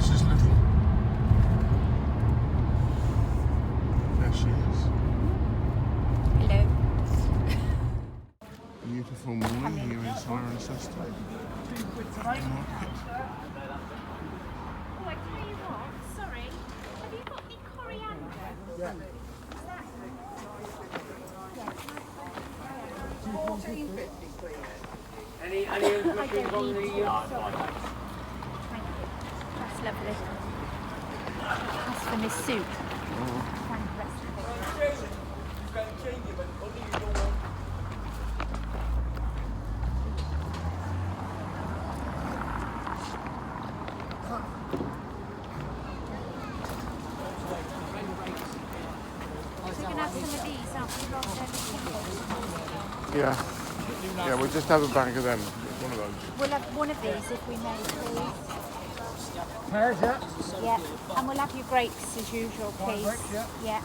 Mrs. Little. There she is. Hello. Beautiful morning here in Cirencester. Oh, I tell you what, sorry. Have you got any coriander? Yeah. Any mushrooms on the That's lovely. That's for my soup. Yeah. Yeah, we'll just have a bag of them. One of those. We'll have one of these if we may, please. pears, yeah? Yeah, and we'll have your grapes as usual, please. Grapes, yeah. Yeah.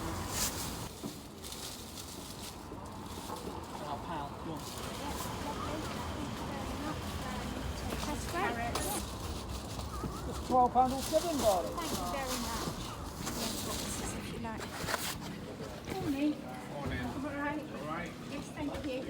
That's great. Just £12 altogether, darling. Thank you very much. Yeah, boxes if you like. Morning. Morning. All right. All right. Yes, thank you.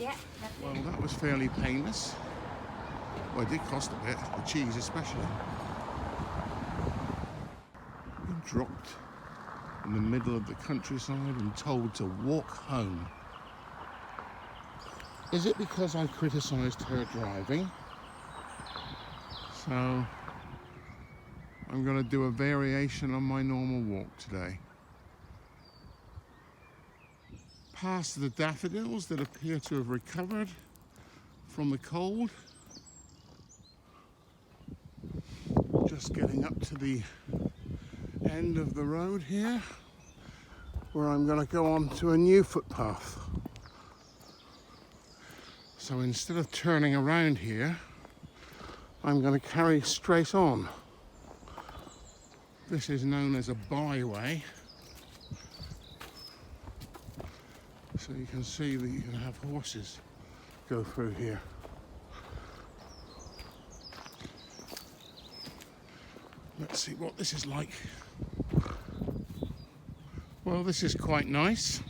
Yeah. Well, that was fairly painless. Well, it did cost a bit, the cheese especially. Been dropped in the middle of the countryside and told to walk home. Is it because I criticised her driving? So I'm going to do a variation on my normal walk today. Past the daffodils that appear to have recovered from the cold. Just getting up to the end of the road here, where I'm going to go on to a new footpath. So instead of turning around here, I'm going to carry straight on. This is known as a byway. So you can see that you can have horses go through here. Let's see what this is like. Well, this is quite nice.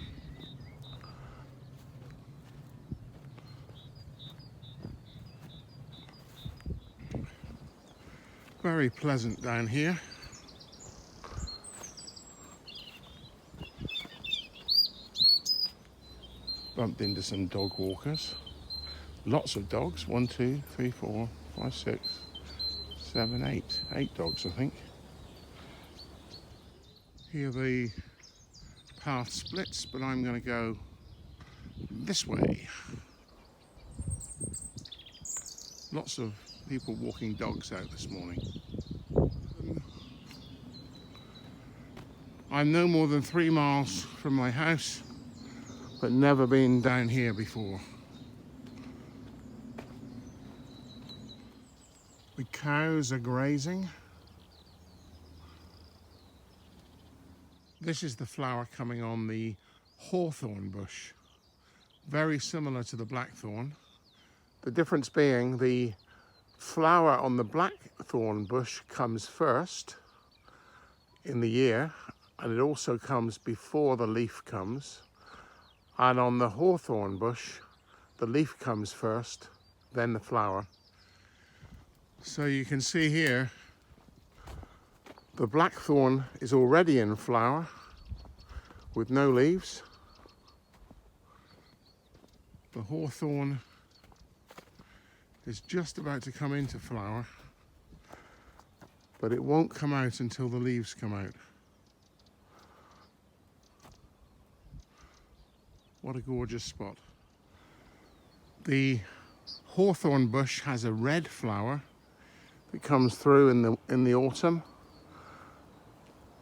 Very pleasant down here. Bumped into some dog walkers. Lots of dogs. 1, 2, 3, 4, 5, 6, 7, 8. 8 dogs, I think. Here the path splits, but I'm going to go this way. Lots of people walking dogs out this morning. I'm no more than 3 miles from my house, but never been down here before. The cows are grazing. This is the flower coming on the hawthorn bush, very similar to the blackthorn. The difference being the flower on the blackthorn bush comes first in the year, and it also comes before the leaf comes. And on the hawthorn bush, the leaf comes first, then the flower. So you can see here, the blackthorn is already in flower with no leaves. The hawthorn is just about to come into flower, but it won't come out until the leaves come out. What a gorgeous spot. The hawthorn bush has a red flower that comes through in the autumn,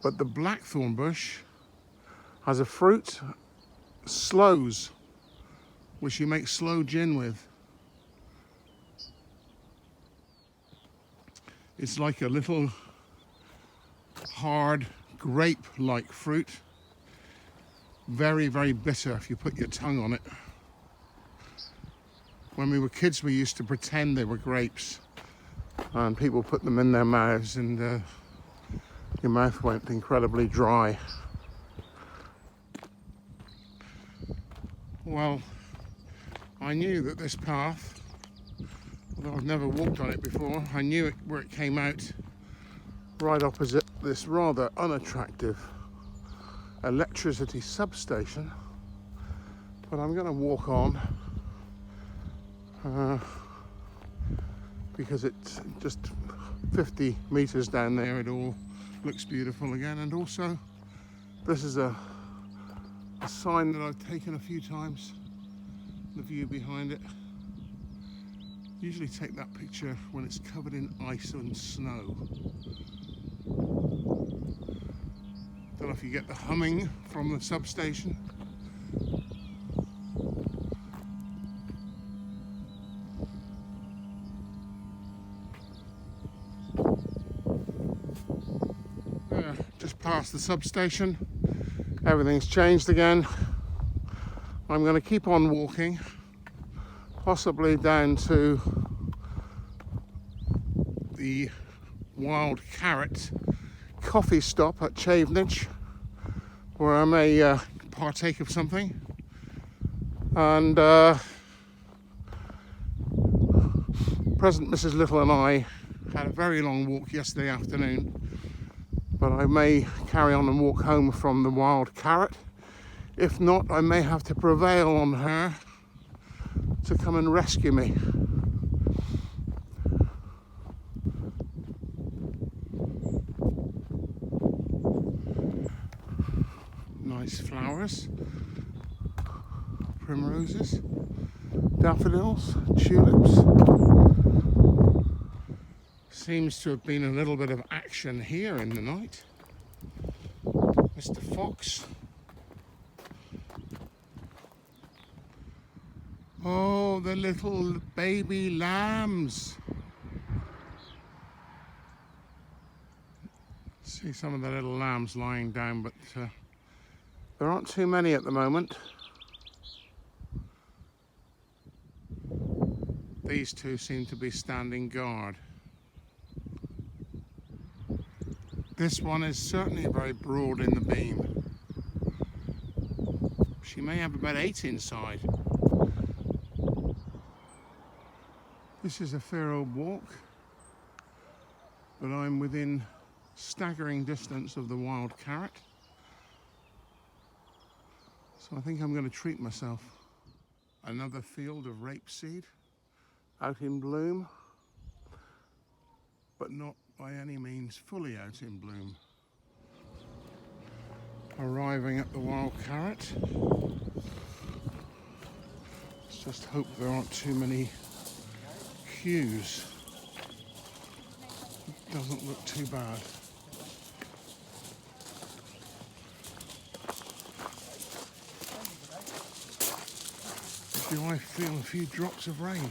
but the blackthorn bush has a fruit, sloes, which you make sloe gin with. It's like a little hard grape-like fruit. Very, very bitter if you put your tongue on it. When we were kids, we used to pretend they were grapes, and people put them in their mouths, and your mouth went incredibly dry. Well, I knew that this path, although I've never walked on it before, I knew where it came out right opposite this rather unattractive electricity substation, but I'm going to walk on because it's just 50 meters down there. It all looks beautiful again, and also this is a sign that I've taken a few times, the view behind it. Usually take that picture when it's covered in ice and snow. Don't know if you get the humming from the substation. Just past the substation, everything's changed again. I'm going to keep on walking, possibly down to the Wild Carrot coffee stop at Chavenage, where I may partake of something. And present Mrs. Little and I had a very long walk yesterday afternoon, but I may carry on and walk home from the Wild Carrot. If not, I may have to prevail on her to come and rescue me. Nice flowers, primroses, daffodils, tulips. Seems to have been a little bit of action here in the night. Mr. Fox. Oh, the little baby lambs. See some of the little lambs lying down, but there aren't too many at the moment. These two seem to be standing guard. This one is certainly very broad in the beam. She may have about 8 inside. This is a fair old walk, but I'm within staggering distance of the Wild Carrot. So I think I'm going to treat myself. Another field of rapeseed out in bloom, but not by any means fully out in bloom. Arriving at the Wild Carrot. Let's just hope there aren't too many queues. It doesn't look too bad. Do I feel a few drops of rain?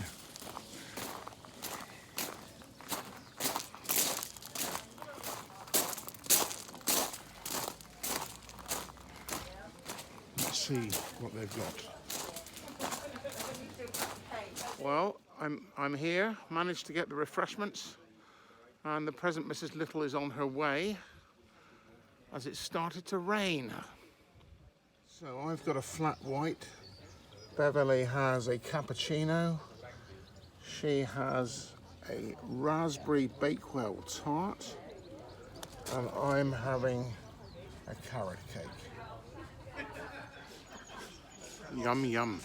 Let's see what they've got. Well, I'm here, managed to get the refreshments, and the present Mrs. Little is on her way as it started to rain. So I've got a flat white. Beverly has a cappuccino. She has a raspberry Bakewell tart, and I'm having a carrot cake. Yum, yum.